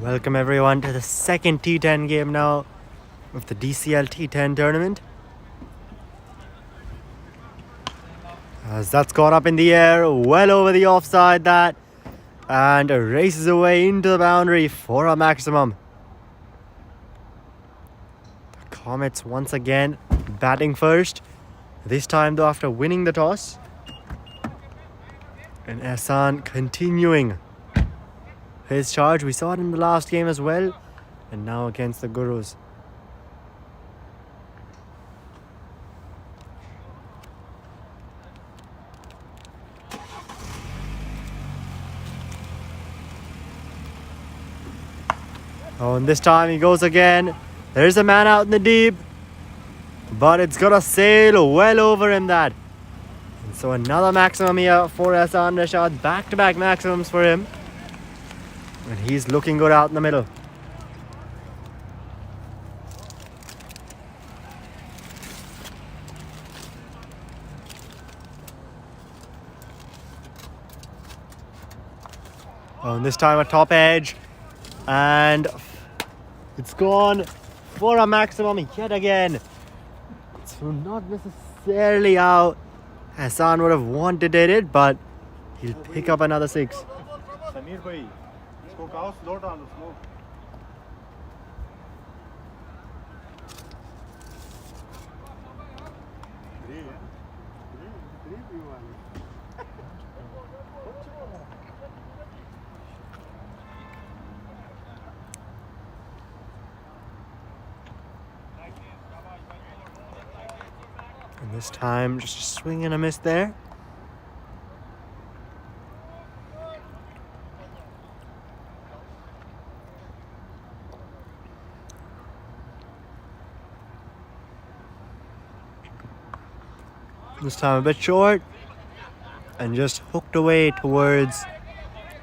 Welcome everyone to the second T10 game now of the DCL T10 tournament. As that's gone up in the air, well over the offside that, and races away into the boundary for a maximum. The Comets once again batting first, this time though after winning the toss. And Ehsan continuing his charge. We saw it in the last game as well, and now against the Gurus. Oh, and this time he goes again. There's a man out in the deep, but it's gonna sail well over him that. And so another maximum here for Ehsan Rashad. Back-to-back maximums for him. And he's looking good out in the middle. Oh, and this time a top edge. And it's gone for a maximum yet again. So not necessarily how Ehsan would have wanted it, but he'll pick up another 6. And this time, just a swing and a miss there. This time a bit short. And just hooked away towards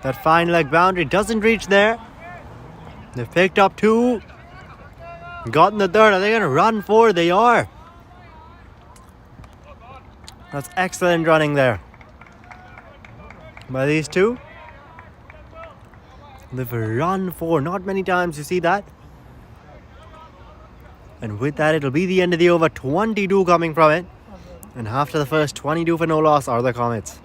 that fine leg boundary. Doesn't reach there. They've picked up 2. Gotten the 3rd. Are they going to run 4? They are. That's excellent running there by these 2. They've run 4. Not many times you see that. And with that, it'll be the end of the over. 22 coming from it. And after the first, 22 for no loss are the Comets.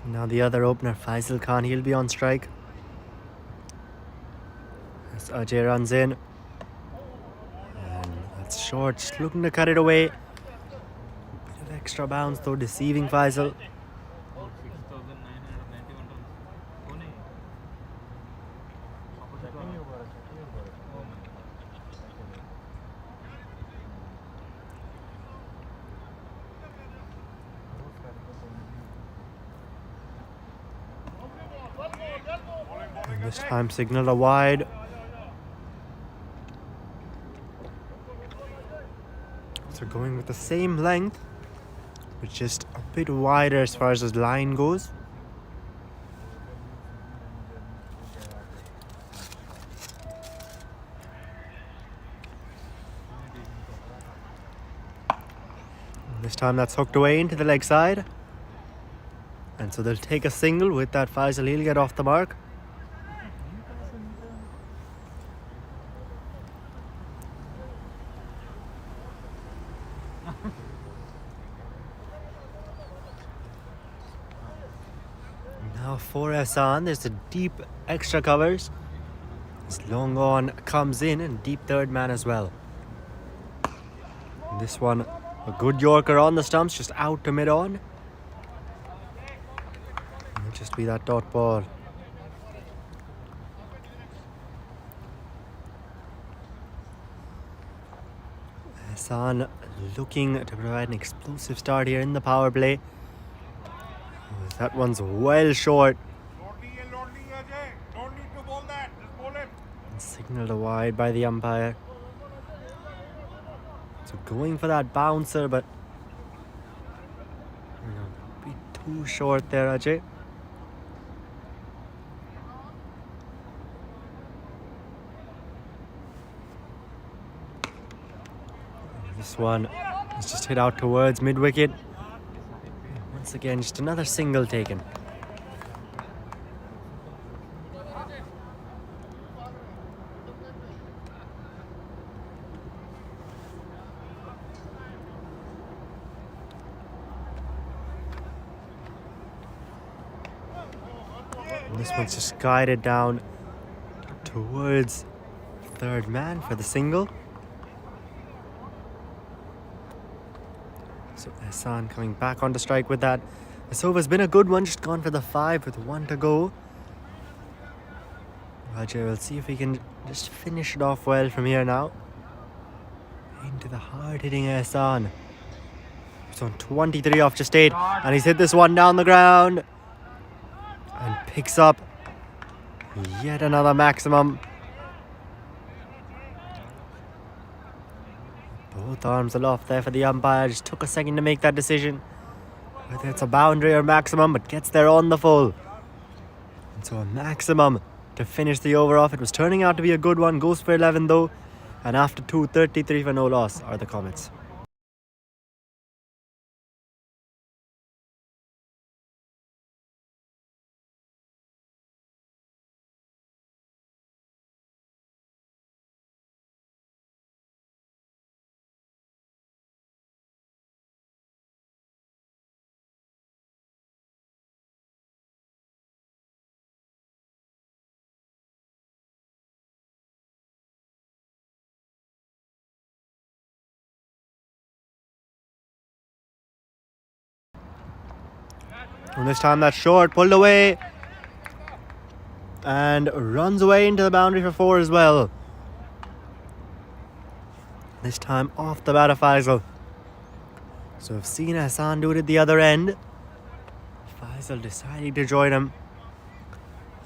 Now the other opener, Faisal Khan, he'll be on strike. As Ajay runs in. And that's short, just looking to cut it away. Bit of extra bounce though, deceiving Faisal. This time signaled a wide. So going with the same length, but just a bit wider as far as his line goes. And this time that's hooked away into the leg side. And so they'll take a single with that. Faisal, he'll get off the mark. Now for Ehsan, there's a deep extra covers. As long on comes in and deep 3rd man as well. And this one, a good Yorker on the stumps, just out to mid on. just be that dot ball. Hassan looking to provide an explosive start here in the power play. That one's well short. Signaled wide by the umpire. So going for that bouncer, but a bit too short there, Ajay. This one is just hit out towards mid-wicket. Once again, just another single taken. And this one's just guided down towards third man for the single. So Hassan coming back on to strike with that. This over's been a good one, just gone for the 5 with 1 to go. Roger will see if he can just finish it off well from here now. Into the hard-hitting Hassan. He's on 23 off just 8, and he's hit this one down the ground. And picks up yet another maximum. Both arms aloft there for the umpire. Just took a second to make that decision. Whether it's a boundary or maximum, but gets there on the full. And so a maximum to finish the over off. It was turning out to be a good one. Goes for 11 though. And after 2:33 for no loss are the Comets. And this time that's short, pulled away. And runs away into the boundary for 4 as well. This time off the bat of Faisal. So I've seen Hassan do it at the other end. Faisal deciding to join him.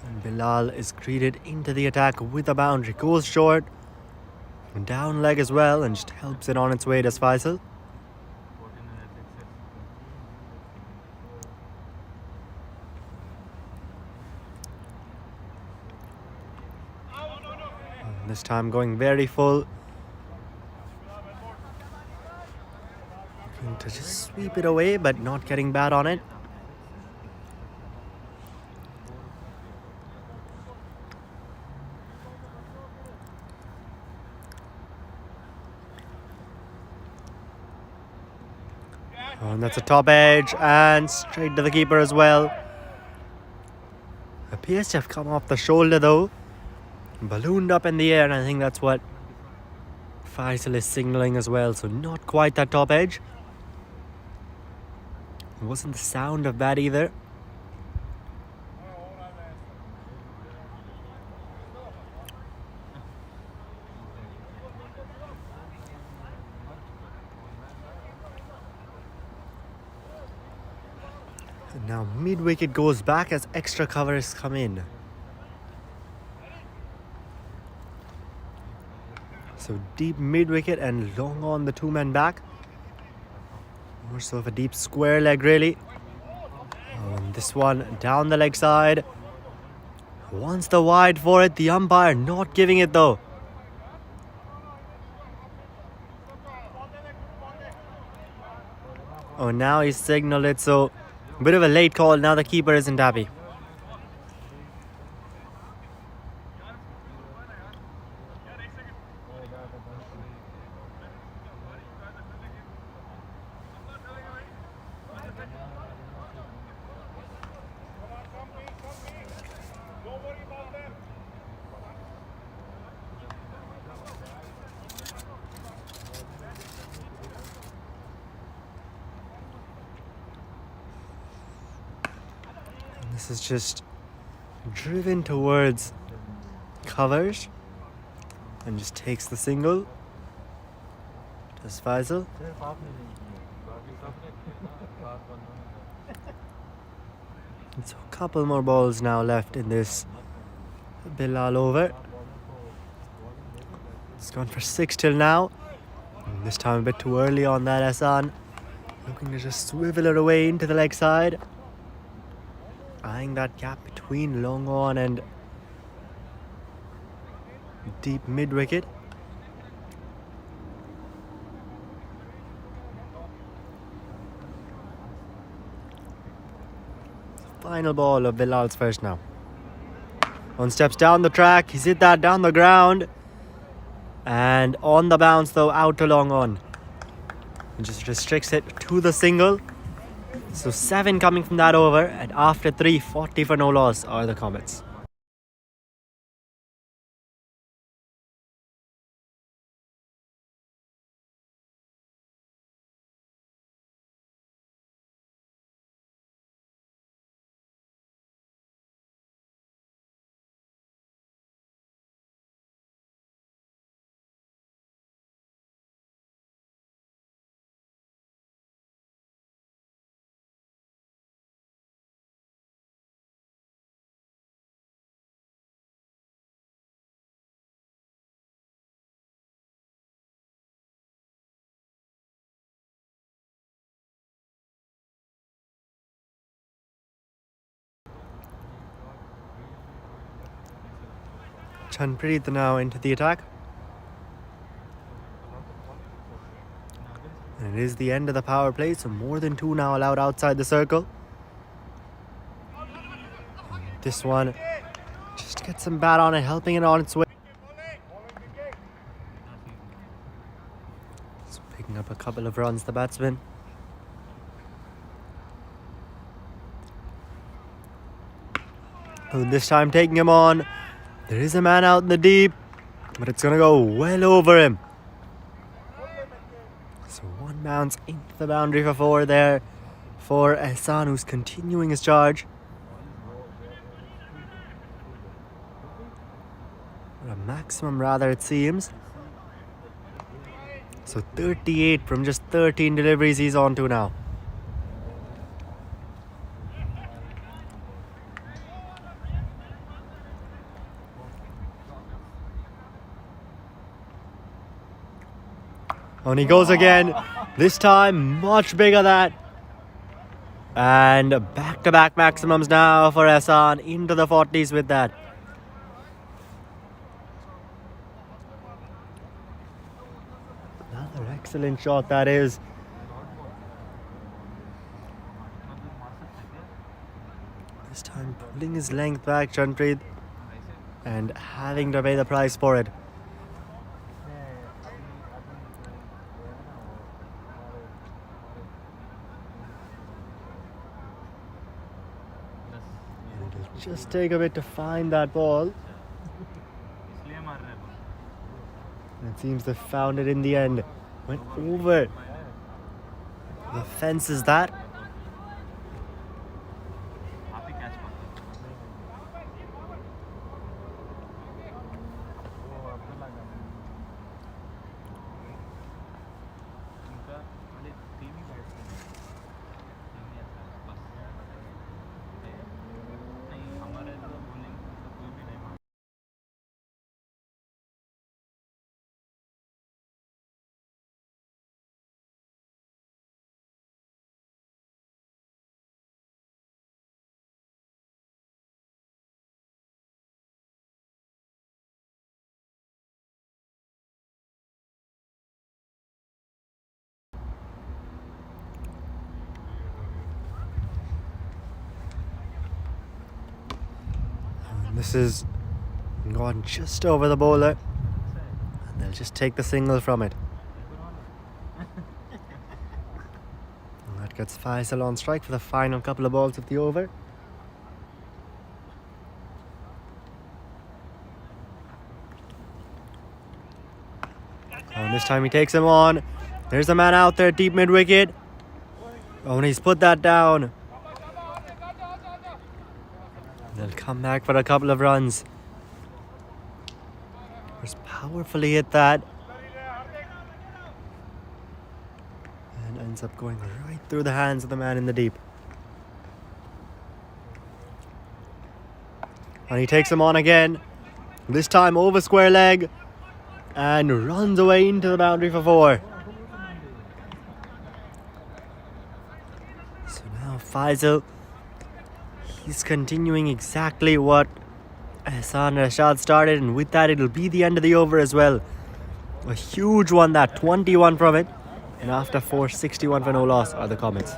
And Bilal is greeted into the attack with a boundary. Goes short. And down leg as well, and just helps it on its way, does Faisal. This time going very full. Looking to just sweep it away, but not getting bad on it. Oh, and that's a top edge, and straight to the keeper as well. Appears to have come off the shoulder though. Ballooned up in the air, and I think that's what Faisal is signalling as well. So not quite that top edge. It wasn't the sound of that either. And now mid-wicket goes back as extra covers come in. So deep mid-wicket and long on the 2 men back. More so of a deep square leg really. Oh, and this one down the leg side. Wants the wide for it. The umpire not giving it though. Oh, now he's signaled it, so a bit of a late call. Now the keeper isn't happy. This is just driven towards covers and just takes the single. Does Faisal. So a couple more balls now left in this Bilal over. It's gone for 6 till now. And this time a bit too early on that Hassan. Looking to just swivel it away into the leg side. Eyeing that gap between long on and deep mid wicket. Final ball of Bilal's first now. One steps down the track. He's hit that down the ground. And on the bounce though, out to long on. And just restricts it to the single. So 7 coming from that over. And after 3, 40 for no loss are the Comets. Chanpreet now into the attack. And it is the end of the power play, so more than 2 now allowed outside the circle. And this one just gets some bat on it, helping it on its way. So picking up a couple of runs, the batsman. And this time taking him on. There is a man out in the deep, but it's going to go well over him. So 1 bounce into the boundary for 4 there for Ehsan, who's continuing his charge. Or a maximum rather, it seems. So 38 from just 13 deliveries he's on to now. On he goes again. This time much bigger that. And back-to-back maximums now for Hassan. Into the 40s with that. Another excellent shot that is. This time pulling his length back, Chanpreet. And having to pay the price for it. Just take a bit to find that ball. And it seems they found it in the end. Went over the fence is that. This is gone just over the bowler, and they'll just take the single from it. And that gets Faisal on strike for the final couple of balls of the over. And this time he takes him on. There's a man out there, deep mid wicket. Oh, and he's put that down. come back for a couple of runs. Just powerfully hit that. And ends up going right through the hands of the man in the deep. And he takes him on again. This time over square leg. And runs away into the boundary for 4. So now Faisal, he's continuing exactly what Hassan Rashad started, and with that it'll be the end of the over as well. A huge one, that 21 from it, and after 4, 61 for no loss are the Comets.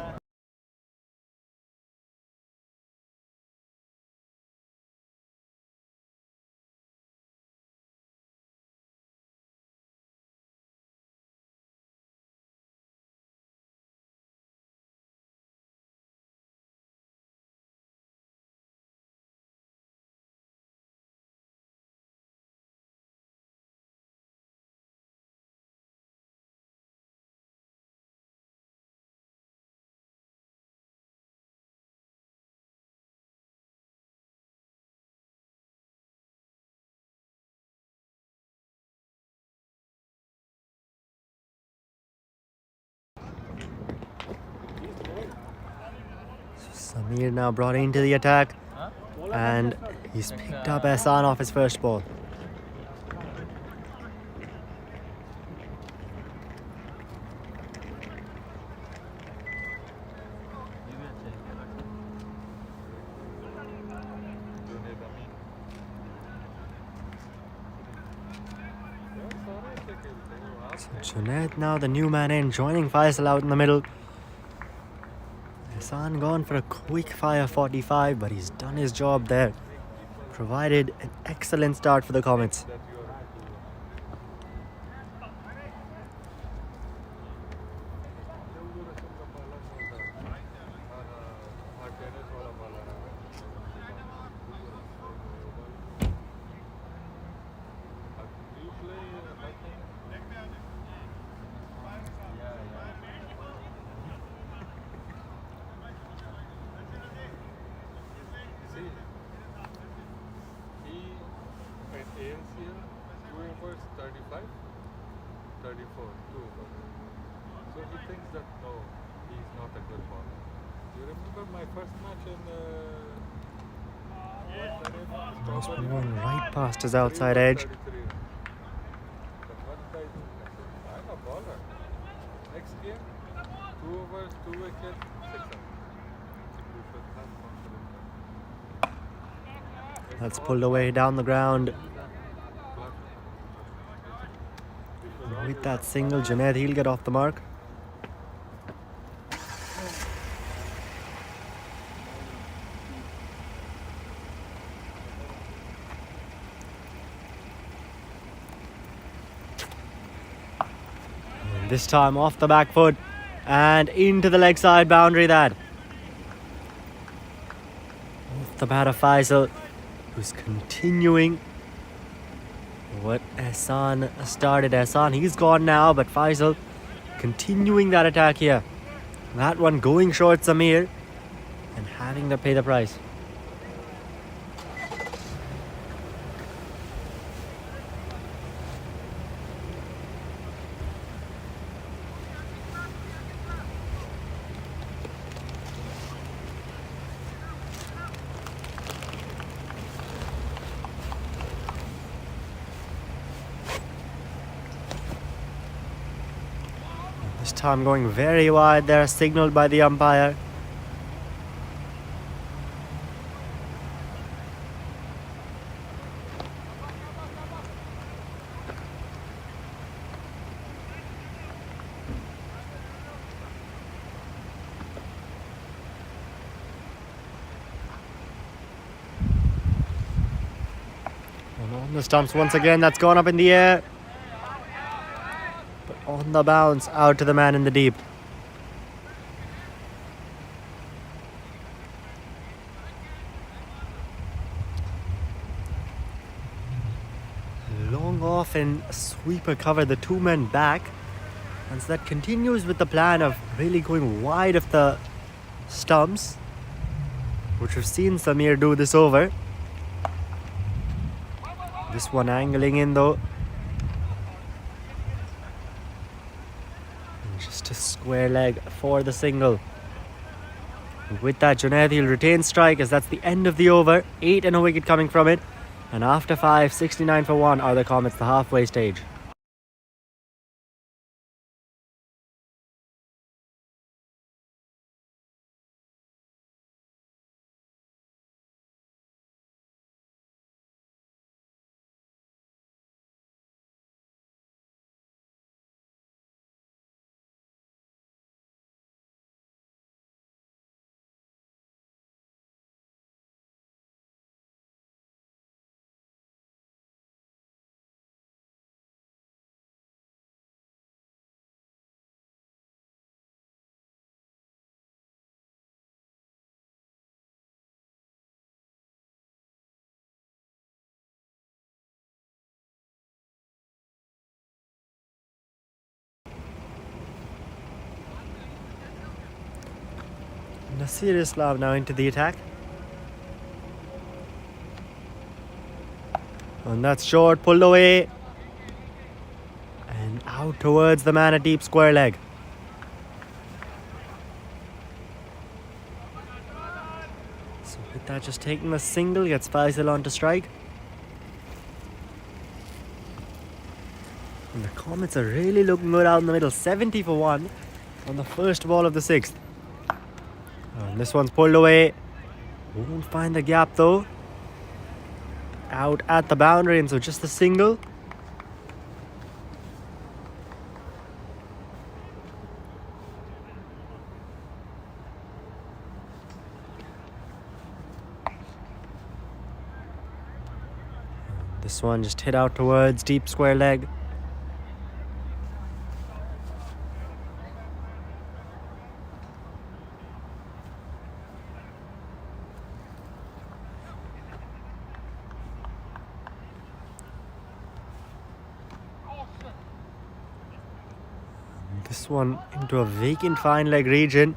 Samir now brought into the attack, and he's picked up Hassan off his first ball. So Junaid now the new man in, joining Faisal out in the middle. Hassan gone for a quick fire 45, but he's done his job there. Provided an excellent start for the Comets. ACL, 2 overs, 35, 34, 2 overs. So he thinks that no, he's not a good bowler. You remember my first match in Nice one going right past his outside edge. But one guy said, I'm a bowler. Next game, 2 overs, 2 wickets, 6 runs. You should have confidence. That's pulled away down the ground. With that single, Junaid, he'll get off the mark. And this time off the back foot and into the leg side boundary that. Off the bat of Faisal, who's continuing what Hassan started. Hassan, he's gone now, but Faisal continuing that attack here. That one going short Samir and having to pay the price. This time going very wide there, signaled by the umpire. And on the stumps once again, that's gone up in the air. On the bounce, out to the man in the deep. Long off and sweeper cover the 2 men back. And so that continues with the plan of really going wide of the stumps, which we've seen Samir do this over. This one angling in though. And just a square leg for the single. And with that, Junaid, he'll retain strike as that's the end of the over. 8 and a wicket coming from it. And after 5, 69 for 1 are the Comets, the halfway stage. Nasir Islam now into the attack. And that's short, pulled away. And out towards the man, a deep square leg. So with that, just taking the single, gets Faisal on to strike. And the Comets are really looking good out in the middle. 70 for 1 on the first ball of the 6th. And this one's pulled away. Won't find the gap though. Out at the boundary, and so just the single. This one just hit out towards deep square leg. This one into a vacant fine leg region,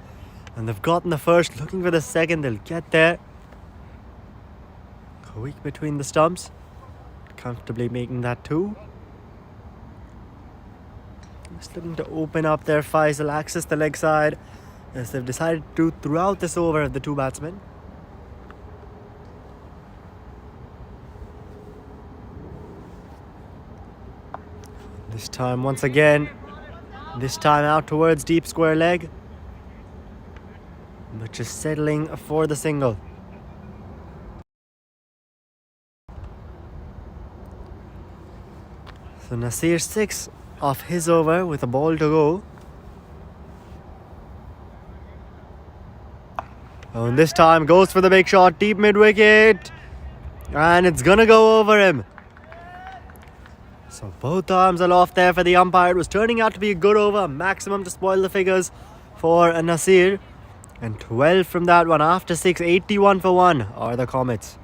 and they've gotten the first, looking for the second. They'll get there. Quick between the stumps, comfortably making that 2. Just looking to open up their Faisal, access the leg side, as they've decided to do throughout this over, the 2 batsmen. This time once again, this time out towards deep square leg, but just settling for the single. So Nasir 6 off his over with a ball to go. Oh, and this time goes for the big shot, deep mid wicket, and it's gonna go over him. So both arms are off there for the umpire. It was turning out to be a good over, maximum to spoil the figures for Nasir. And 12 from that one after 6, 81 for 1 are the Comets.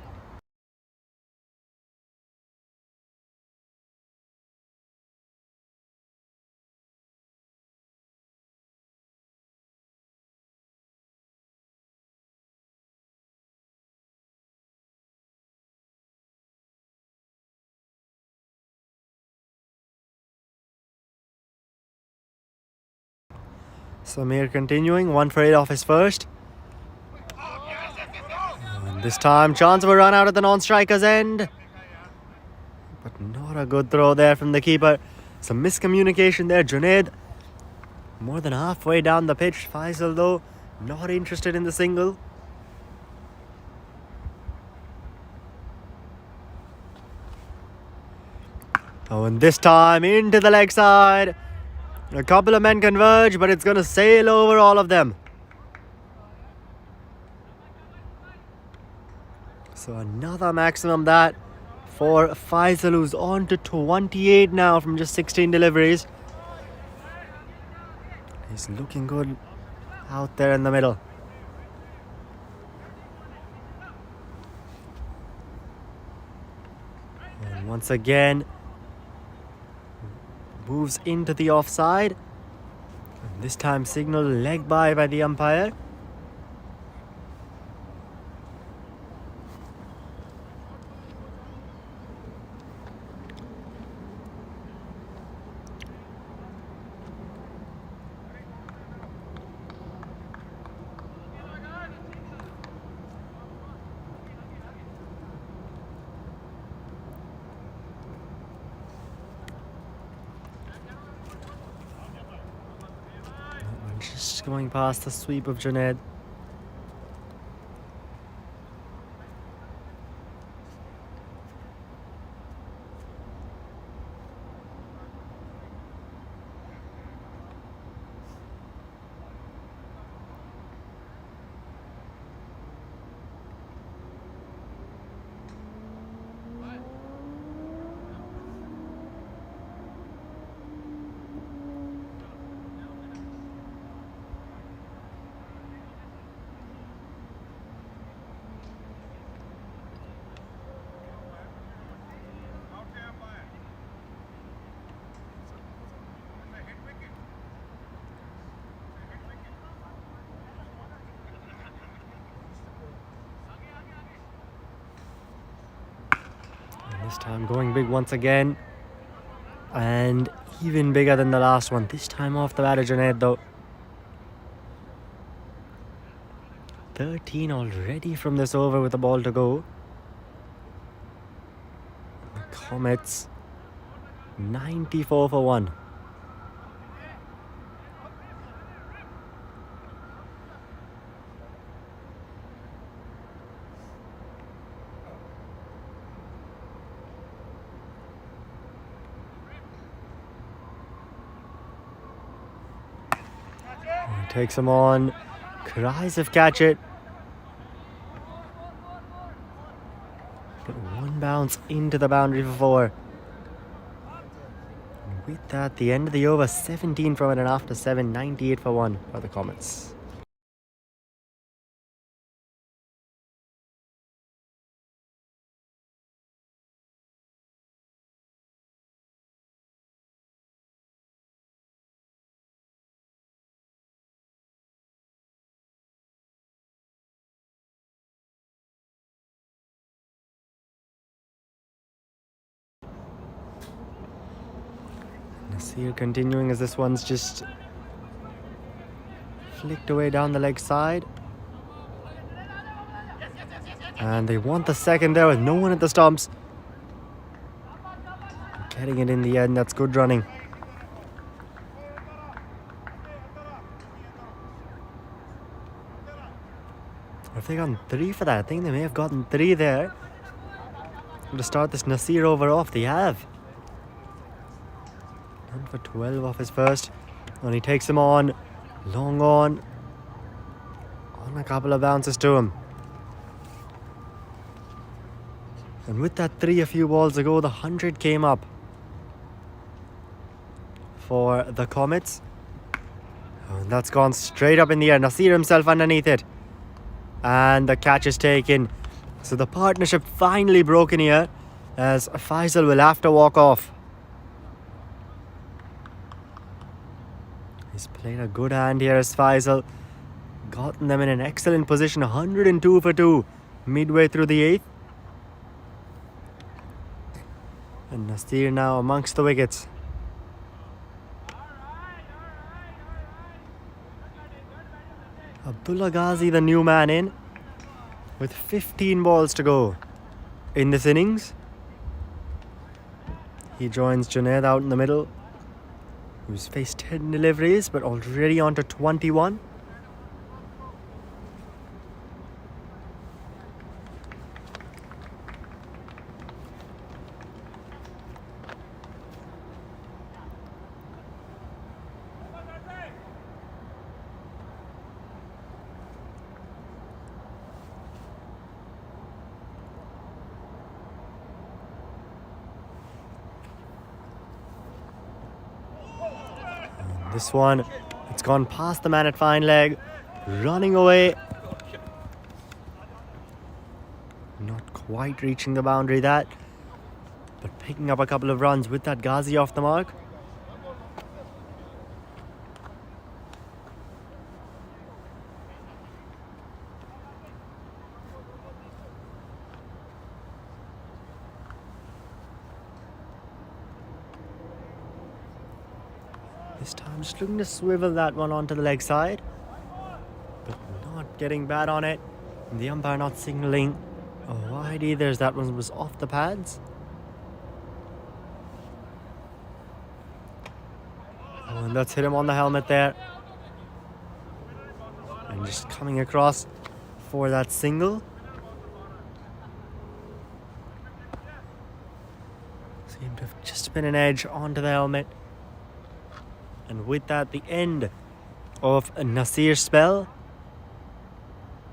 Samir continuing, 1 for 8 off his first. And this time, chance of a run out at the non-striker's end. But not a good throw there from the keeper. Some miscommunication there. Junaid more than halfway down the pitch. Faisal though, not interested in the single. Oh, and this time into the leg side. A couple of men converge, but it's going to sail over all of them. So another maximum that for Faisal, who's on to 28 now from just 16 deliveries. He's looking good out there in the middle. And once again, moves into the offside. And this time signal leg by the umpire. going past the sweep of Junaid. This time going big once again. And even bigger than the last one. This time off the bat of Junaid though. 13 already from this over with the ball to go. The Comets 94 for 1. Takes him on. Cries if catch it. But one bounce into the boundary for 4. And with that, the end of the over, 17 from it, and after 7, 98 for 1 for the Comets. Nasir continuing as this one's just flicked away down the leg side. And they want the second there with no one at the stumps. Getting it in the end, that's good running. Have they gotten 3 for that? I think they may have gotten 3 there. To start this Nasir over off, they have. 9 for 12 off his first. And he takes him on. Long on a couple of bounces to him. And with that 3 a few balls ago, the 100 came up for the Comets. And that's gone straight up in the air. Nasir himself underneath it. And the catch is taken. So the partnership finally broken here, as Faisal will have to walk off. He's played a good hand here as Faisal. Gotten them in an excellent position. 102 for 2 midway through the 8th. And Nasir now amongst the wickets. Abdullah Ghazi, the new man in, with 15 balls to go in this innings. He joins Junaid out in the middle, who's faced 10 deliveries but already on to 21. This one, it's gone past the man at fine leg, running away. Not quite reaching the boundary that, but picking up a couple of runs with that Ghazi off the mark. This time just looking to swivel that one onto the leg side, but not getting bad on it. And the umpire not signalling a wide either, as that one was off the pads. Oh, and that's hit him on the helmet there. Just coming across for that single. Seemed to have just been an edge onto the helmet. And with that, the end of Nasir's spell.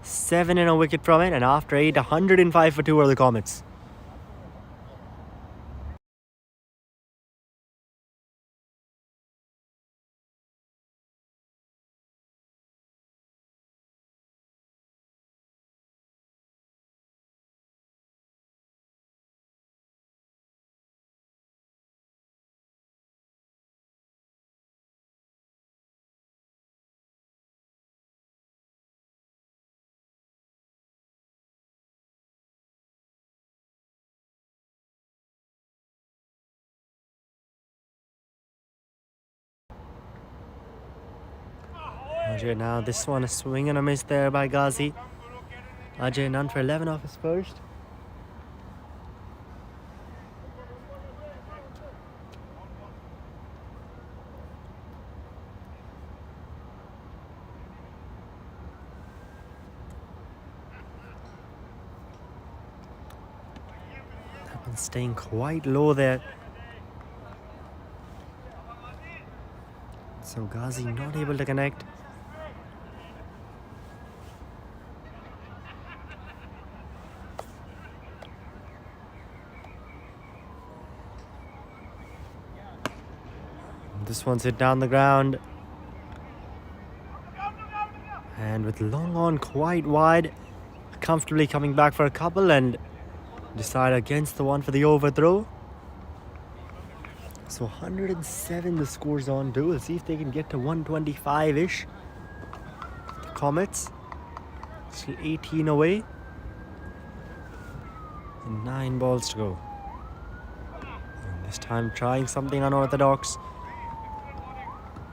7 and a wicket from it, and after 8, 105 for 2 are the Comets. Ajay now, this one, a swing and a miss there by Ghazi. Ajay none for 11 off his first. That one's staying quite low there. So Ghazi not able to connect. This one's hit down the ground. And with long on quite wide, comfortably coming back for a couple and decide against the one for the overthrow. So 107 the score's on to. We'll see if they can get to 125-ish. The Comets still 18 away. And 9 balls to go. And this time trying something unorthodox.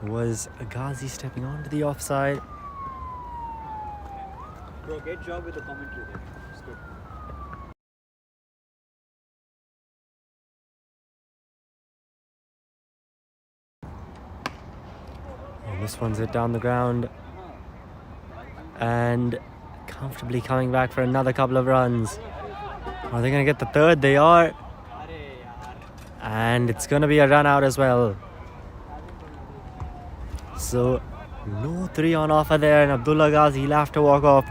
Was Ghazi stepping onto the offside. Bro, great job with the commentary there. It's good. And this one's hit down the ground. And comfortably coming back for another couple of runs. Are they going to get the third? They are. And it's going to be a run out as well. So, no 3 on offer there, and Abdullah Ghazi will have to walk off.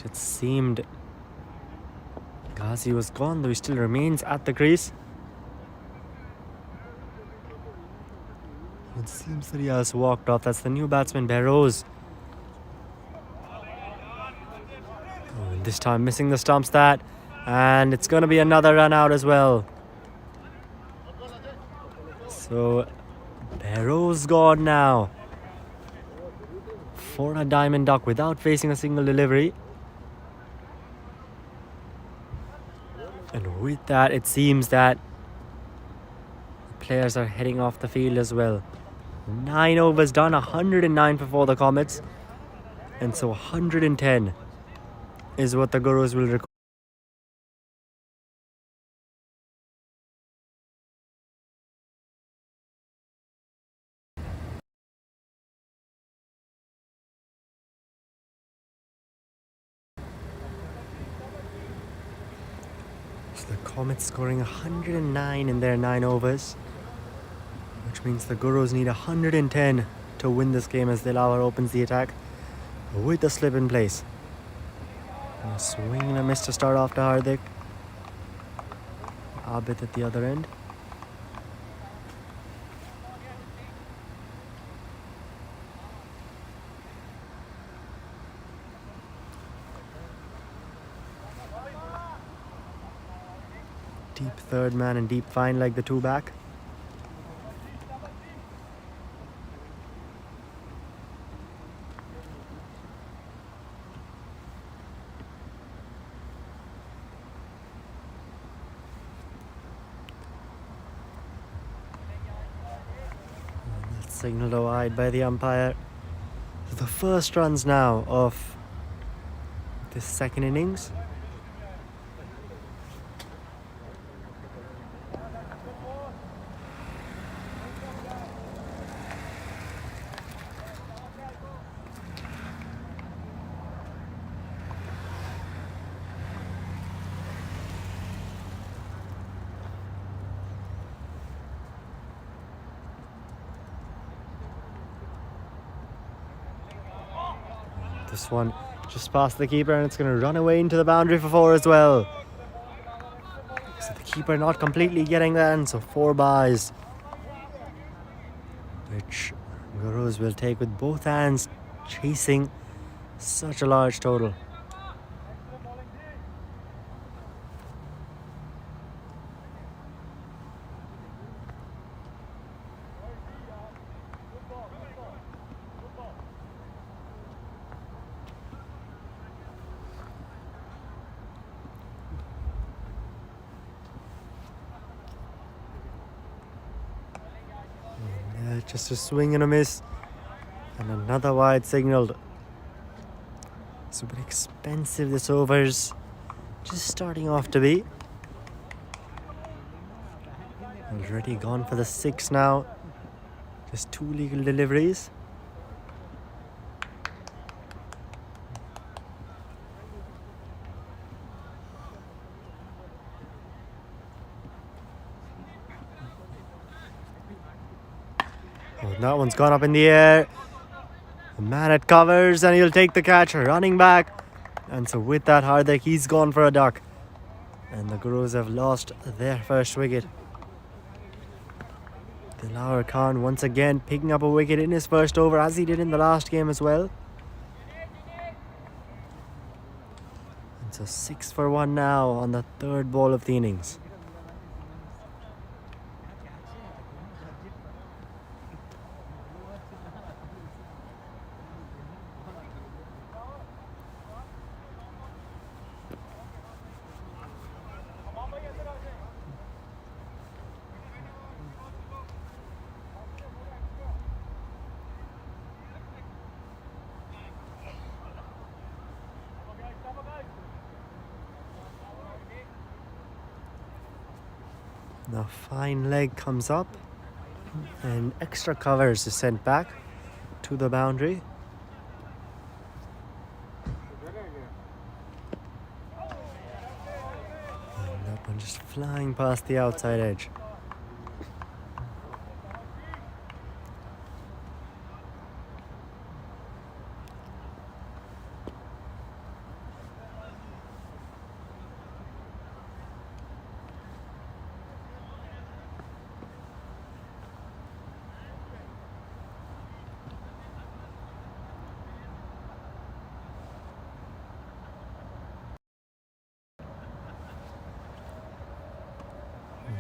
It seemed Ghazi was gone, though he still remains at the crease. It seems that he has walked off. That's the new batsman, Behrouz. Oh, and this time missing the stumps that. And it's going to be another run out as well. So, Behrouz gone now. For a diamond duck without facing a single delivery. And with that, it seems that the players are heading off the field as well. 9 overs done, 109 for the Comets. And so 110 is what the Gurus will record. So the Comets scoring 109 in their 9 overs. Which means the Gurus need 110 to win this game as Dilawar opens the attack with the slip in place. And a swing and a miss to start off to Hardik. Abid at the other end. Deep third man and deep fine like the 2 back. Signalled wide by the umpire. The first runs now of this second innings. This one just past the keeper, and it's going to run away into the boundary for 4 as well. So the keeper not completely getting that, and so 4 byes, which Gurus will take with both hands, chasing such a large total. Just a swing and a miss, and another wide signalled. It's a bit expensive, this over's just starting off to be. Already gone for the 6 now. Just 2 legal deliveries. Oh, that one's gone up in the air. The man it covers, and he'll take the catch, running back. And so with that, Hardik, he's gone for a duck. And the Gurus have lost their first wicket. Dilawar Khan once again picking up a wicket in his first over, as he did in the last game as well. And so 6 for 1 now on the 3rd ball of the innings. The fine leg comes up, and extra covers is sent back to the boundary. And that one just flying past the outside edge.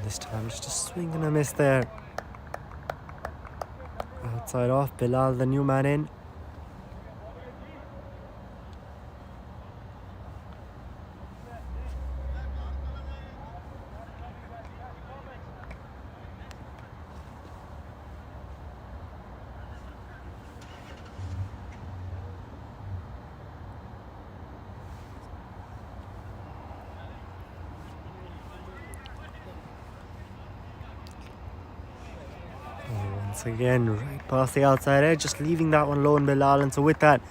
This time just a swing and a miss there. Outside off, Bilal, the new man in. Once again, right past the outside edge, just leaving that one low in Bilal. And so with that,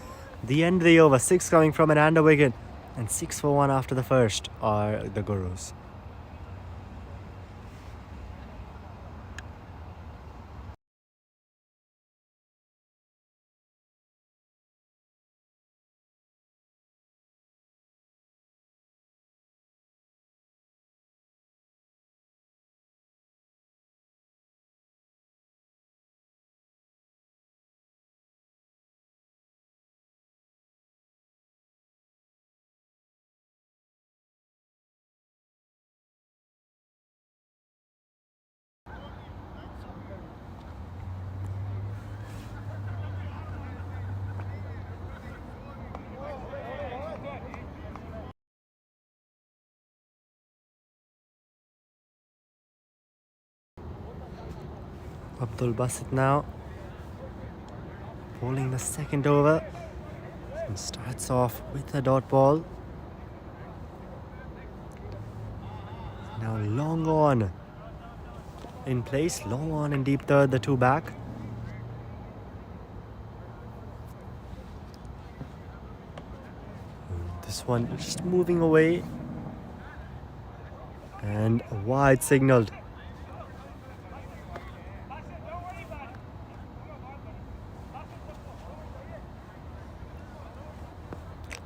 the end of the over, 6 coming from it and a wicket, and 6 for 1 after the first are the Gurus. Abdul Basit now bowling the second over. And starts off with a dot ball. Now long on in place, long on in deep third, the two back. And this one just moving away. And a wide signaled.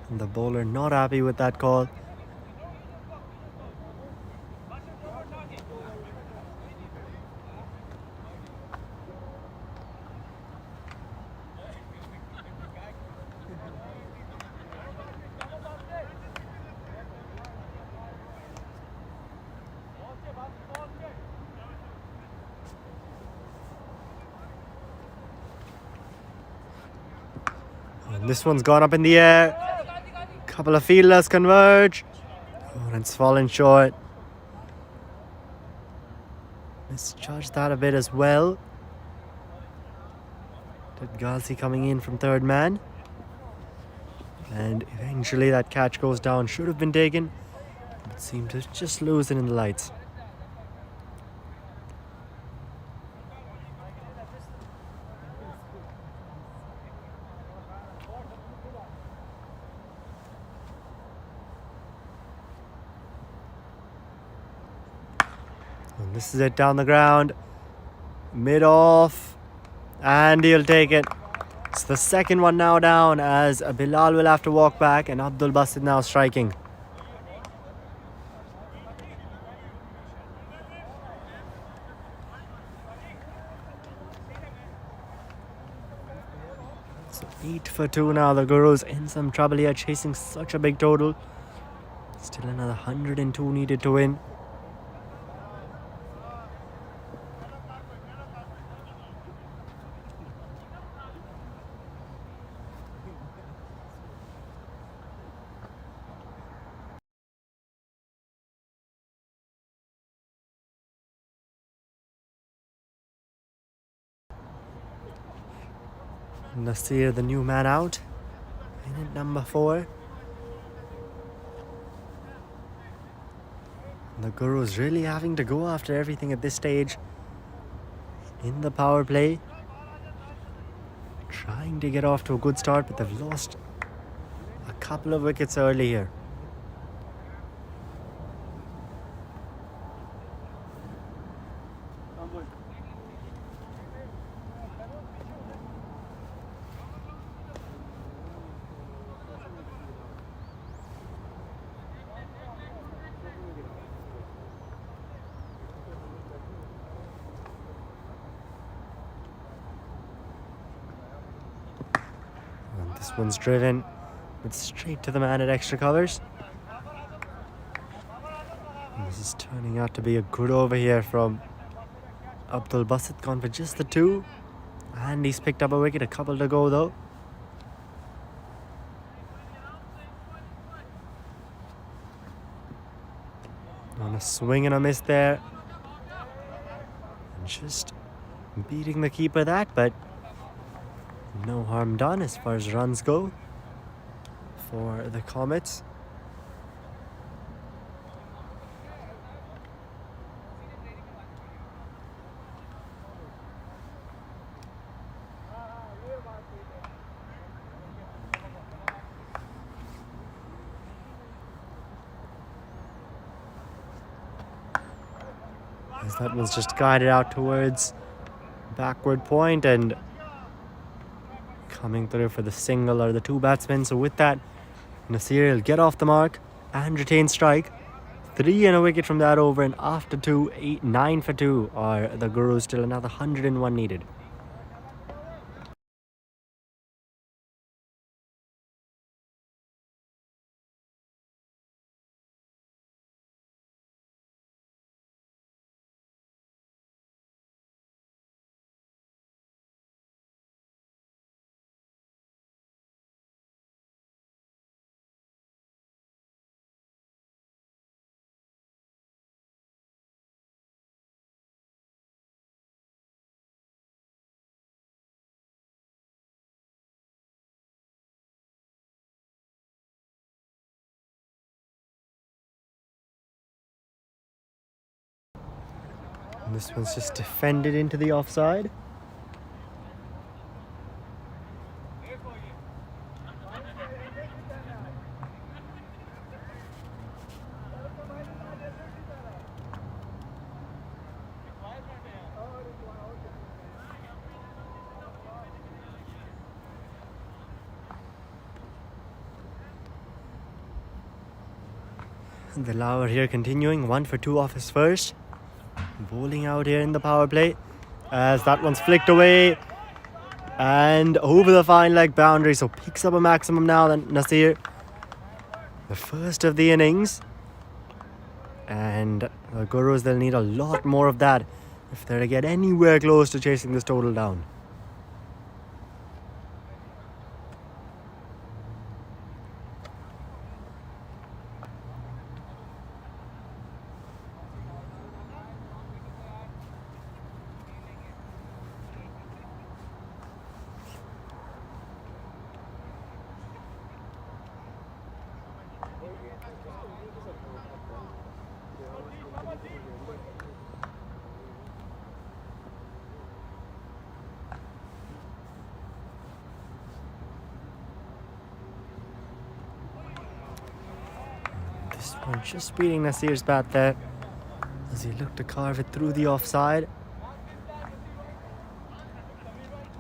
And the bowler not happy with that call. And this one's gone up in the air. Couple of fielders converge. Oh, and it's fallen short. Misjudged that a bit as well. Did Galsi coming in from third man. And eventually that catch goes down. Should have been taken. But seemed to just lose it in the lights. And this is it down the ground. Mid off. And he'll take it. It's the second one now down as Bilal will have to walk back and Abdul Basit now striking. So 8 for 2 now. The Gurus in some trouble here, chasing such a big total. Still another 102 needed to win. Nasir, the new man out. In at number 4. The Gurus really having to go after everything at this stage. In the power play. Trying to get off to a good start, but they've lost a couple of wickets early here. And this one's driven. It's straight to the man at extra covers. And this is turning out to be a good over here from Abdul Basit, gone for just the 2. And he's picked up a wicket, a couple to go though. On a swing and a miss there. And just beating the keeper that, but no harm done as far as runs go for the Comets. As that one's just guided out towards backward point and coming through for the single or the 2 batsmen. So with that, Nasir will get off the mark and retain strike. 3 and a wicket from that over, and after 2, 8, 9 for 2 are the Gurus. Still another 101 needed. And this one's just defended into the offside. And the Lauer here continuing, 1 for 2 off his first. Bowling out here in the power play as that one's flicked away and over the fine leg boundary, so picks up a maximum now than Nasir. The first of the innings, and the Gurus, they'll need a lot more of that if they're to get anywhere close to chasing this total down. This one just beating Nasir's bat there as he looked to carve it through the offside.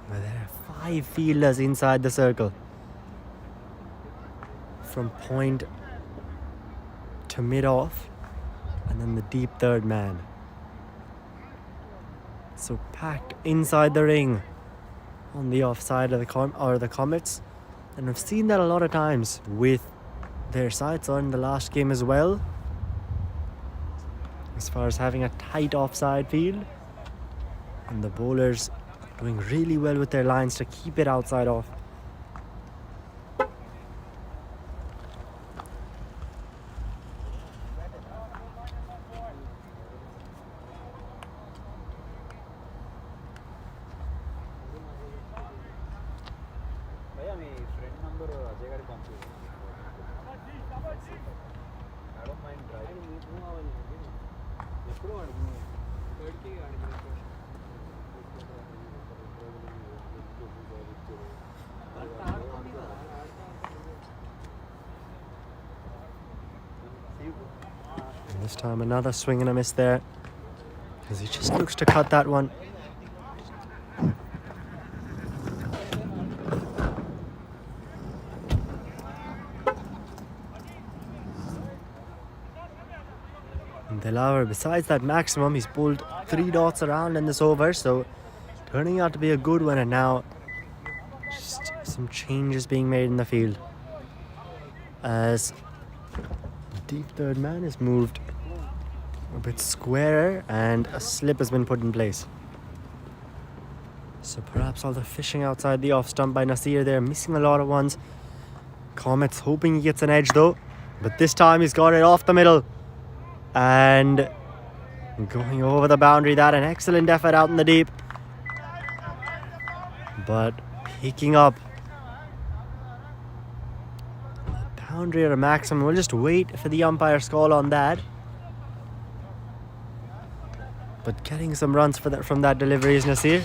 But there are 5 fielders inside the circle, from point to mid-off, and then the deep third man. So packed inside the ring on the offside of the Comets, and I've seen that a lot of times with their sights on the last game as well, as far as having a tight offside field, and the bowlers doing really well with their lines to keep it outside off. భయ్యా మీ friend number Ajay గారికి పంపించు. I don't mind driving. ఎప్పుడు వాడు థర్డ్కి And this time another swing and a miss there, as he just looks to cut that one. And Delaware, besides that maximum, he's pulled 3 dots around in this over, so turning out to be a good one. And now just some changes being made in the field as the deep third man is moved a bit squarer and a slip has been put in place. So perhaps all the fishing outside the off stump by Nasir there, missing a lot of ones. Comets hoping he gets an edge though, but this time he's got it off the middle and going over the boundary. That an excellent effort out in the deep, but picking up a boundary or a maximum. We'll just wait for the umpire's call on that, but getting some runs for that from that delivery is Nasir,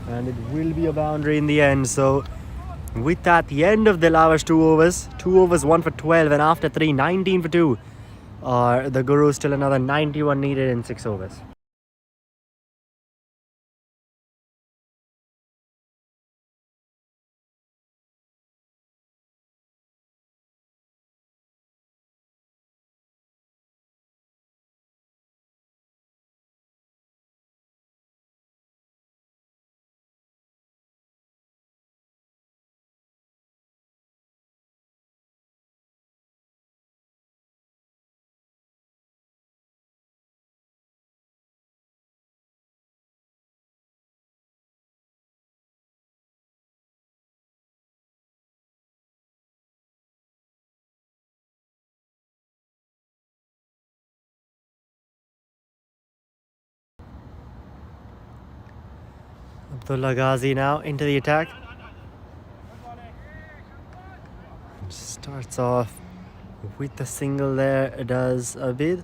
and it will be a boundary in the end. So with that, the end of the Lauer's 2 overs. 2 overs, 1 for 12, and after 3, 19 for 2. The Gurus still another 91 needed in 6 overs. Abdullah Ghazi now into the attack. Starts off with the single there, does Abid.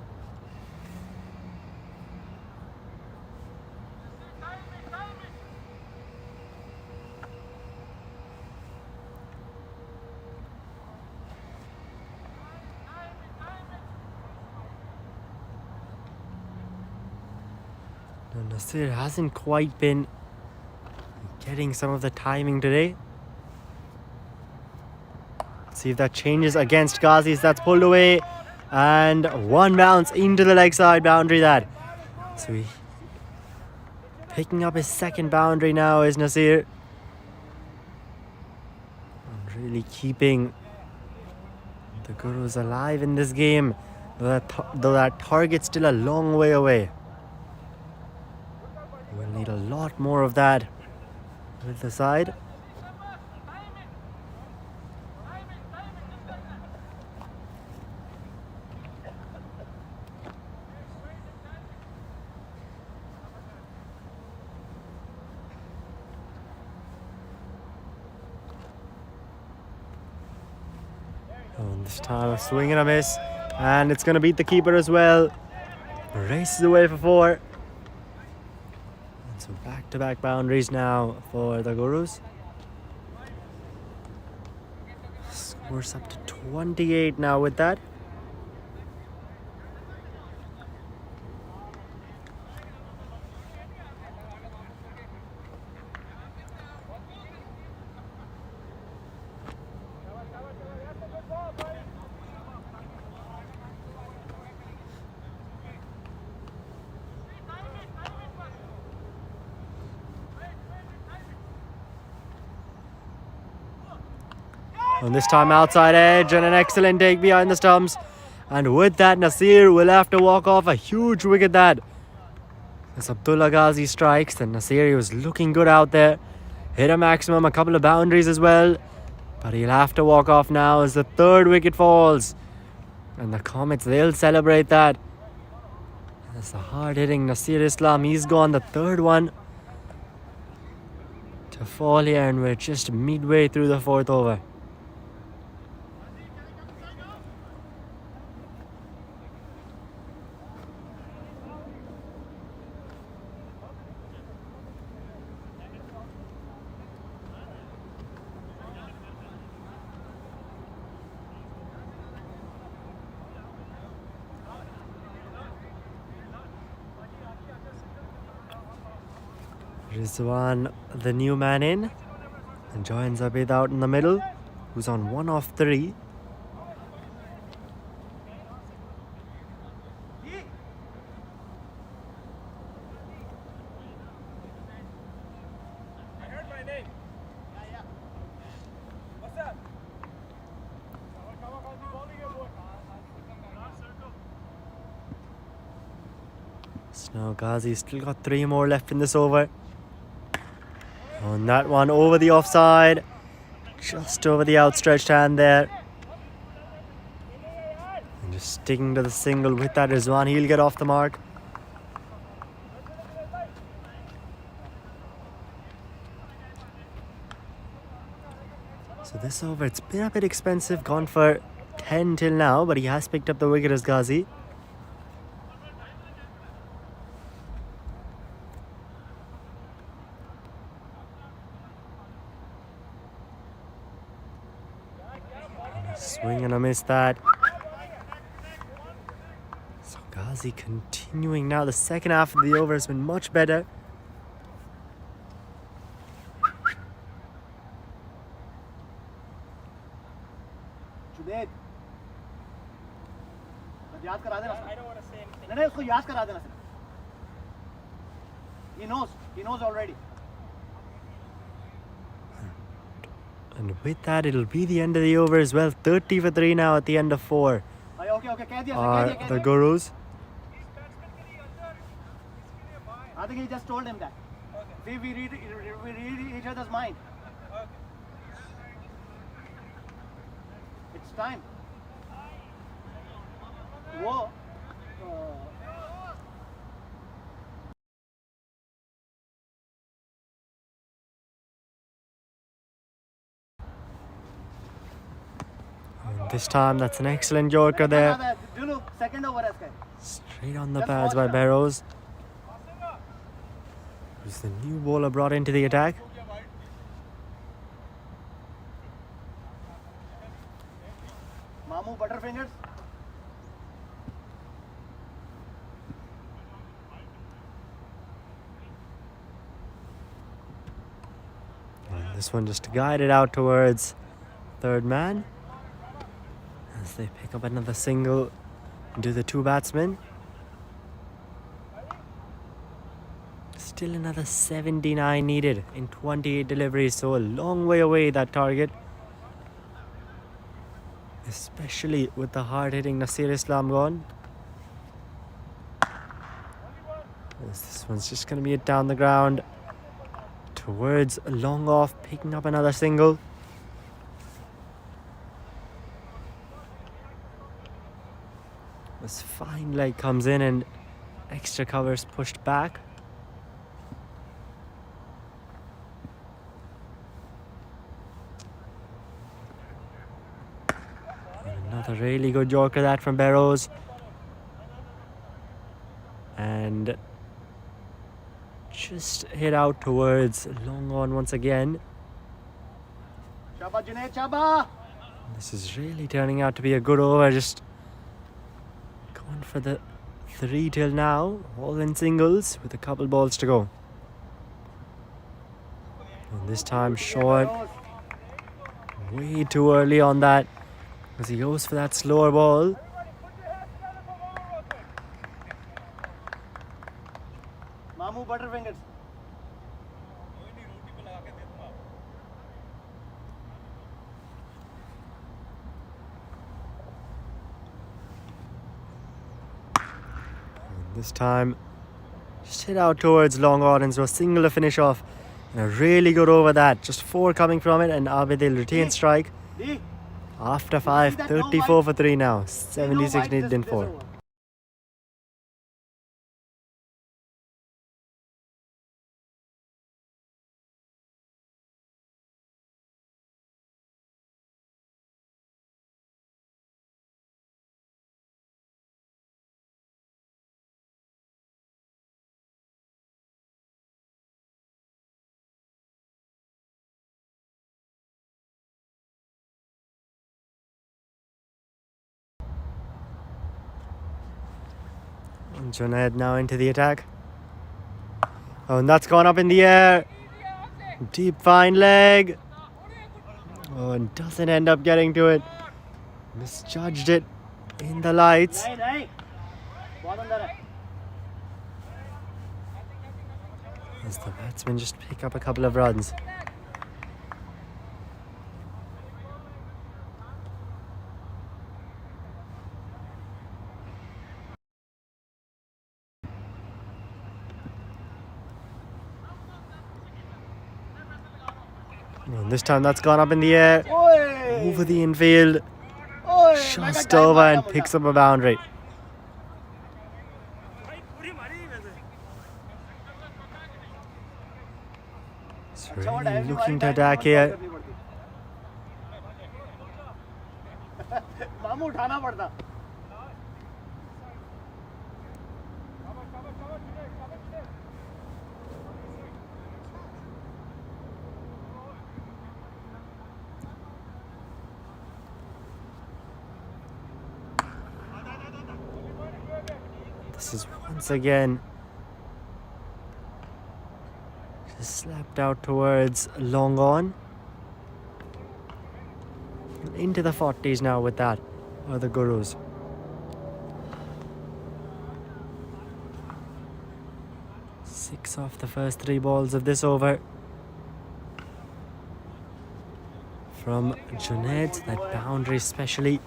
No, Nasir hasn't quite been getting some of the timing today. Let's see if that changes against Ghazi's. That's pulled away. And one bounce into the leg side boundary that. So he picking up his second boundary now is Nasir. And really keeping the Gurus alive in this game. Though that target's still a long way away. We'll need a lot more of that with the side. And this time a swing and a miss. And it's going to beat the keeper as well. Races away for 4. And so back-to-back boundaries now for the Gurus. Scores up to 28 now with that. And this time outside edge and an excellent take behind the stumps. And with that, Nasir will have to walk off a huge wicket that. As Abdullah Ghazi strikes, and Nasir was looking good out there. Hit a maximum, a couple of boundaries as well. But he'll have to walk off now as the 3rd wicket falls. And the Comets, they'll celebrate that. That's the hard-hitting Nasir Islam. He's gone the 3rd one to fall here, and we're just midway through the 4th over. Rizwan, the new man in, and joins Abid out in the middle, who's on 1 off 3. So now Ghazi's still got 3 more left in this over. On that one over the offside, just over the outstretched hand there. And just sticking to the single with that Rizwan, he'll get off the mark. So this over, it's been a bit expensive, gone for 10 till now, but he has picked up the wicket as Ghazi. Swing and a miss that. So Ghazi continuing now. The second half of the over has been much better. Junaid, याद करा देना. I don't want to say anything. नहीं उसको याद करा देना. He knows already. And with that, it'll be the end of the over as well. 30 for 3 now at the end of 4. Okay. Are the Gurus. I think he just told him that. Okay. We read each other's mind. Okay. It's time. Whoa. This time, that's an excellent Yorker there. Dulu, second over है Straight on the Just pads watch by now. Barrows. Who's the new bowler brought into the attack. Mamu Butterfingers. And this one just guided out towards third man as they pick up another single and do the two batsmen. Still another 79 needed in 28 deliveries, so a long way away that target. Especially with the hard-hitting Nasir Islam gone. As this one's just going to be it down the ground towards a long off, picking up another single. This fine leg comes in and extra covers pushed back. Another really good Yorker that from Barrows. And just hit out towards long on once again. Chaba Junaid Chaba. This is really turning out to be a good over. Just going for the 3 till now. All in singles with a couple balls to go. And this time short. Way too early on that. As he goes for that slower ball. Mamu Butterfingers. And this time, just hit out towards long on, and so a single to finish off. And a really good over that. Just 4 coming from it, and Abidil retain strike. D. After 5, 34 for 3 now. 76 needed in 4. And Junaid now into the attack. Oh, and that's gone up in the air. Deep fine leg. Oh, and doesn't end up getting to it. Misjudged it in the lights. नहीं नहीं बहुत अंदर है As the batsmen just pick up a couple of runs. And this time that's gone up in the air. ओए Over the infield. ओए Just over and picks up a boundary. It's really looking to attack here. मामू उठाना पड़ता This is once again just slapped out towards long on. Into the 40s now with that, are the Gurus. Six off the first 3 balls of this over. From Junaid, that boundary especially.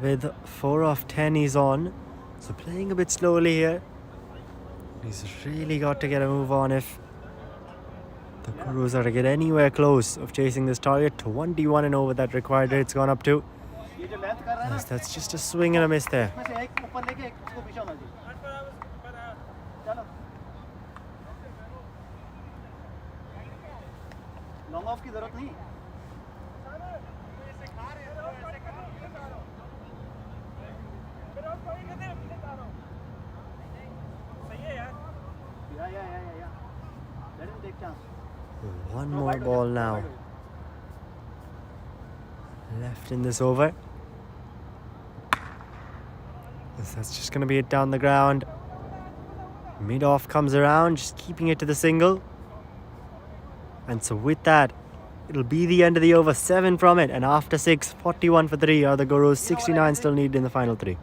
With 4 off 10 he's on, so playing a bit slowly here. He's really got to get a move on if the Gurus are to get anywhere close of chasing this target. 21 and over that required rate's gone up to. ये जो length कर रहा है ना, Yes, that's just a swing and a miss there. इसमें से एक ऊपर लेके एक उसको पीछे होना चाहिए. चलो. लॉन्ग ऑफ की जरूरत नहीं. Yeah. Let him take chance. One more ball now left in this over. Yes, that's just going to be it down the ground. Mid-off comes around, just keeping it to the single. And so with that, it'll be the end of the over. 7 from it. And after 6, 41 for 3 are the Gurus. 69 still needed in the final 3.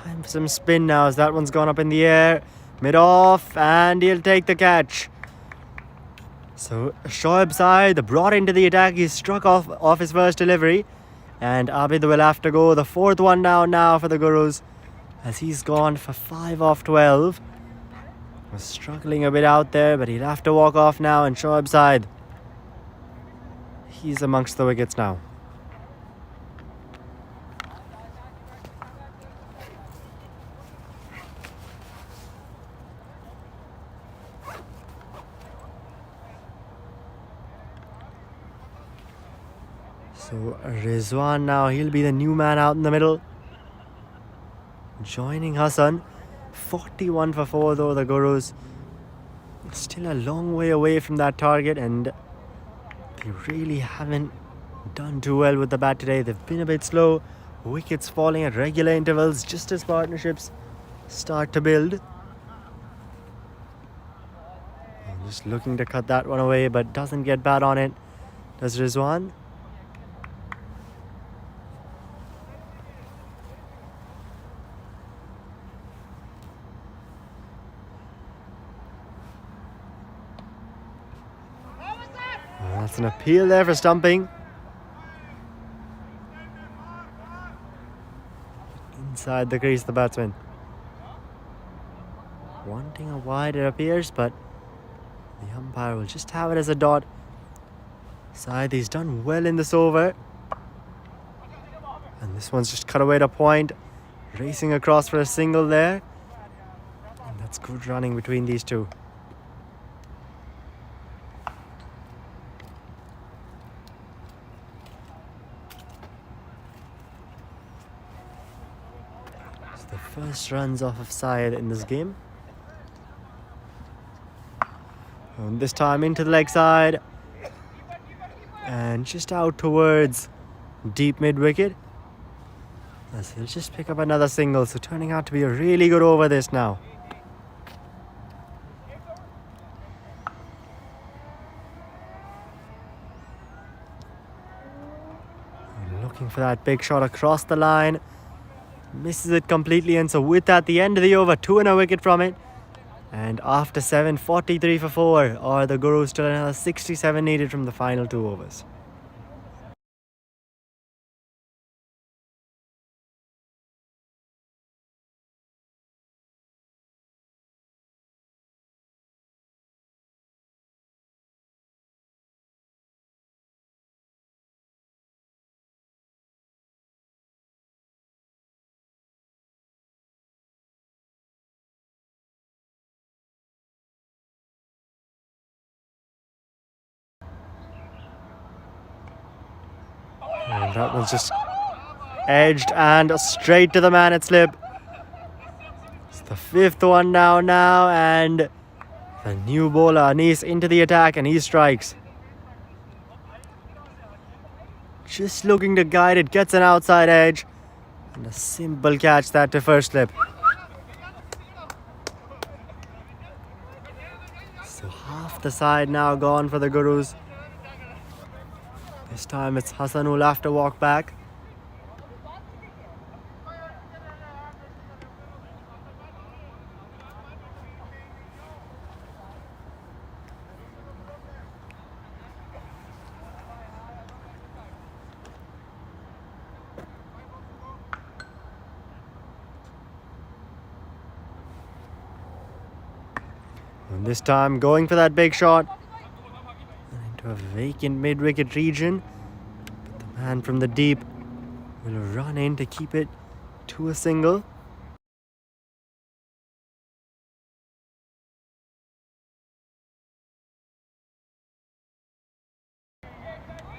Time for some spin now as that one's gone up in the air. Mid-off, and he'll take the catch. So Shoaib Saeed brought into the attack. He struck off his first delivery. And Abid will have to go. The fourth one down now for the Gurus, as he's gone for 5 off 12. Was struggling a bit out there, but he'll have to walk off now. And Shoaib Saeed, he's amongst the wickets now. So Rizwan now, he'll be the new man out in the middle, joining Hassan. 41 for 4 though, the Gurus. Still a long way away from that target, and they really haven't done too well with the bat today. They've been a bit slow. Wickets falling at regular intervals just as partnerships start to build. And just looking to cut that one away, but doesn't get bat on it. Does Rizwan? That's an appeal there for stumping. Inside the crease, the batsman. Wanting a wide, it appears, but the umpire will just have it as a dot. Saeed, he's done well in this over. And this one's just cut away to point. Racing across for a single there. And that's good running between these two. First runs off of Saeed in this game. And this time into the leg side. And just out towards deep mid-wicket. As he'll just pick up another single. So turning out to be a really good over this now. And looking for that big shot across the line. Misses it completely, and so with that, the end of the over, 2 and a wicket from it. And after 7, 43 for 4 are the Gurus. Still another 67 needed from the final 2 overs. And that one's just edged and straight to the man at slip. It's the 5th one now, and the new bowler Anis into the attack, and he strikes. just looking to guide it, gets an outside edge. And a simple catch that to first slip. So half the side now gone for the Gurus. This time it's Hassan who'll have to walk back. And this time going for that big shot. And into a vacant mid-wicket region. But the man from the deep will run in to keep it to a single.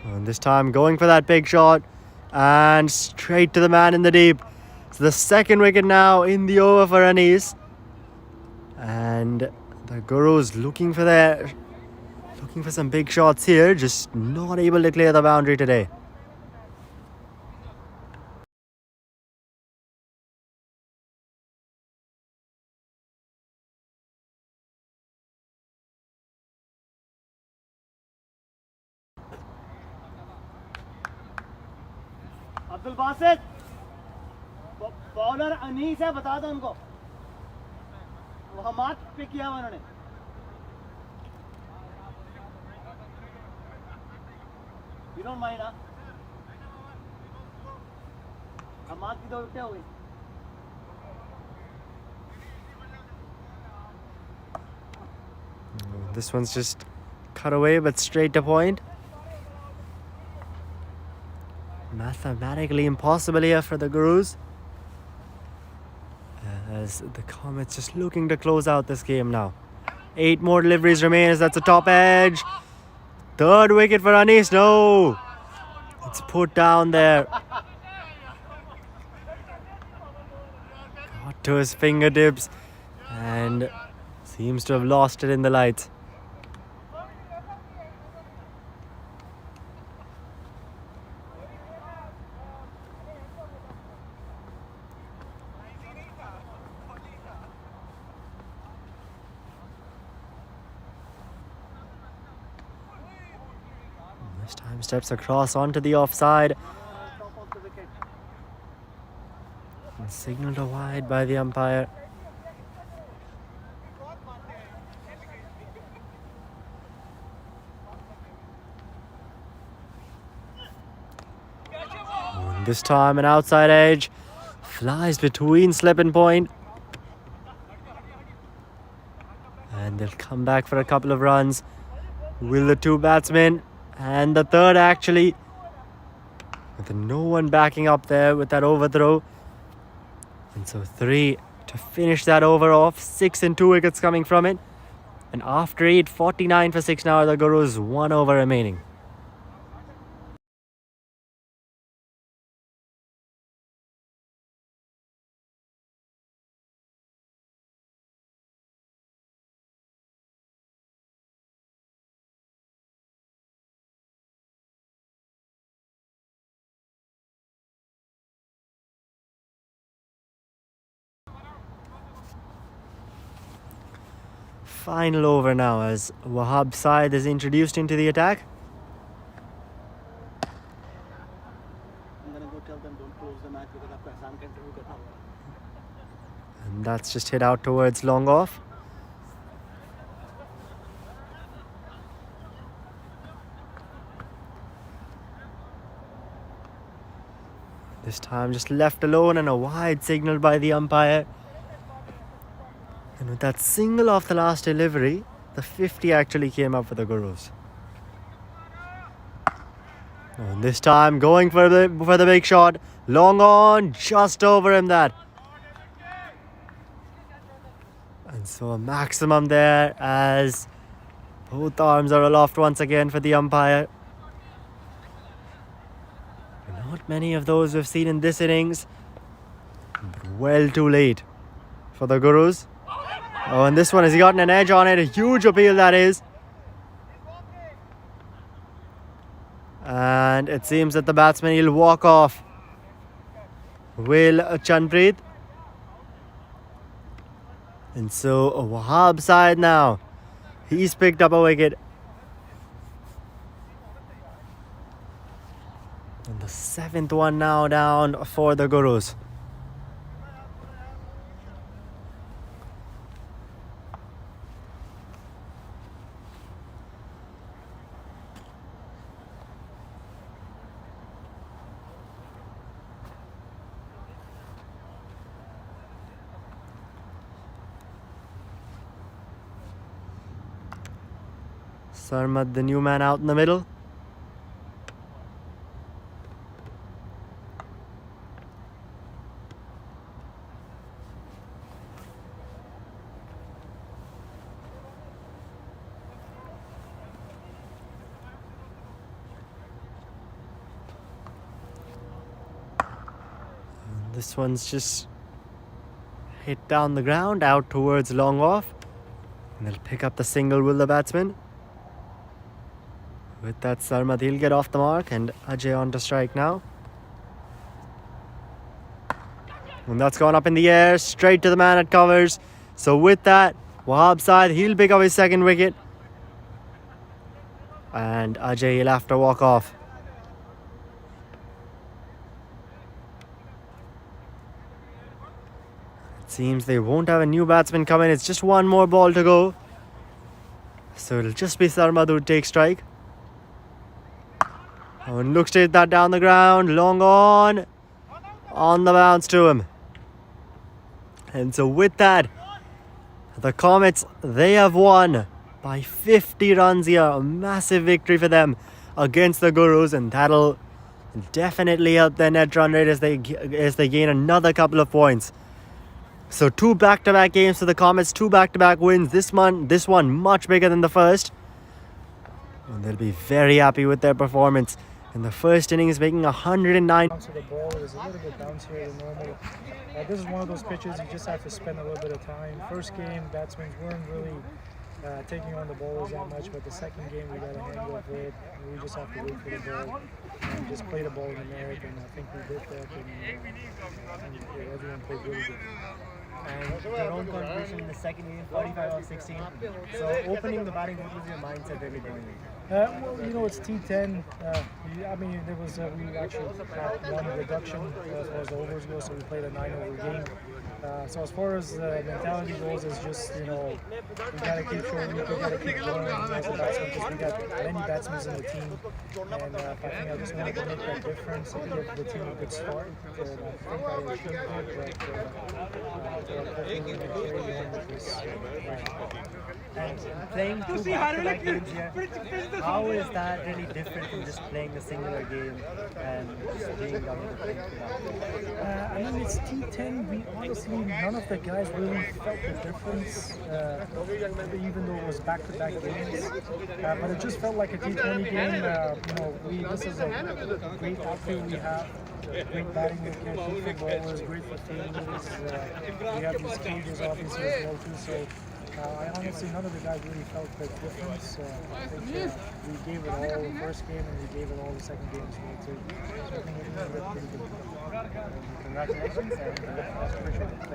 And this time going for that big shot. And straight to the man in the deep. So the second wicket now in the over for Anis. And the Gurus looking for some big shots here, just not able to clear the boundary today. Abdul Basit bowler Anees है, बता दो उनको वो हमाद पे किया हुआ उन्होंने. You don't mind, huh? Hammad की 2 विकेटें हो गई. This one's just cut away but straight to point. Mathematically impossible here for the Gurus, as the Comets just looking to close out this game now. 8 more deliveries remain as that's a top edge. Third wicket for Anis. No, it's put down there. Got to his fingertips and seems to have lost it in the lights. This time steps across onto the offside. Top of the wicket. And signaled a wide by the umpire. And this time an outside edge. Flies between slip and point. And they'll come back for a couple of runs. Will the 2 batsmen? And the third actually, with no one backing up there with that overthrow. And so 3 to finish that over off. 6 and 2 wickets coming from it. And after 8, 49 for 6 now, the Gurus 1 over remaining. Final over now as Wahab Syed is introduced into the attack. I'm gonna go tell them don't close the match because आपको एहसान का interview करना होगा. And that's just hit out towards long off. This time just left alone and a wide signal by the umpire. And with that single off the last delivery, the 50 actually came up for the Gurus. And this time going for the big shot. Long on, just over him that. And so a maximum there as both arms are aloft once again for the umpire. Not many of those we've seen in this innings. But well too late for the Gurus. Oh, and this one, has he gotten an edge on it? A huge appeal that is. And it seems that the batsman, he'll walk off. Will Chanpreet. And so Wahab side now. He's picked up a wicket. And the 7th one now down for the Gurus. Sarmad, the new man, out in the middle. This one's just hit down the ground, out towards long off. And they'll pick up the single, will the batsman? With that, Sarmad, he'll get off the mark, and Ajay on to strike now. And that's gone up in the air, straight to the man at covers. So with that, Wahab side, he'll pick up his 2nd wicket. And Ajay, he'll have to walk off. It seems they won't have a new batsman come in. It's just one more ball to go. So it'll just be Sarmad who takes strike. And looks to hit that down the ground. Long on the bounce to him. And so with that, the Comets, they have won by 50 runs here. A massive victory for them against the Gurus, and that'll definitely help their net run rate as they gain another couple of points. So 2 back-to-back games for the Comets, 2 back-to-back wins. This one much bigger than the first. And they'll be very happy with their performance. In the first innings, making 109. Bounce of the ball is a little bit bouncier than normal. This is one of those pitches you just have to spend a little bit of time. First game, batsmen weren't really taking on the ballers that much, but the second game we got a hang of it. We just have to wait for the ball and just play the ball in the merit, and I think we did that, and everyone played really good. And their own contribution in the second inning, 45 off 16. So opening the batting, what was your mindset really going in? Well, it's T10. There was we actually had one reduction as far as the overs go, so we played a 9-over game. So as far as mentality goes, it's just we gotta keep showing, we gotta keep going as a batsman, because we got many batsmen in the team, and I think I just wanted to make that difference and give the team a good start. And I think I achieved it, but definitely make sure we win with this. And playing 2 back-to-back games here, how is that really different from just playing a singular game and just being down to playing 2 back-to-back? It's T10. We honestly, none of the guys really felt the difference, even though it was back-to-back games. But it just felt like a T20 game. This is a great outfield we have. Great batting wicket, good for bowlers, great for fielders. We have these cages obviously as well too. So I honestly, none of the guys really felt the difference. I think we gave it all the first game and we gave it all the second game as well too. So I think it was pretty good. Congratulations and appreciate it.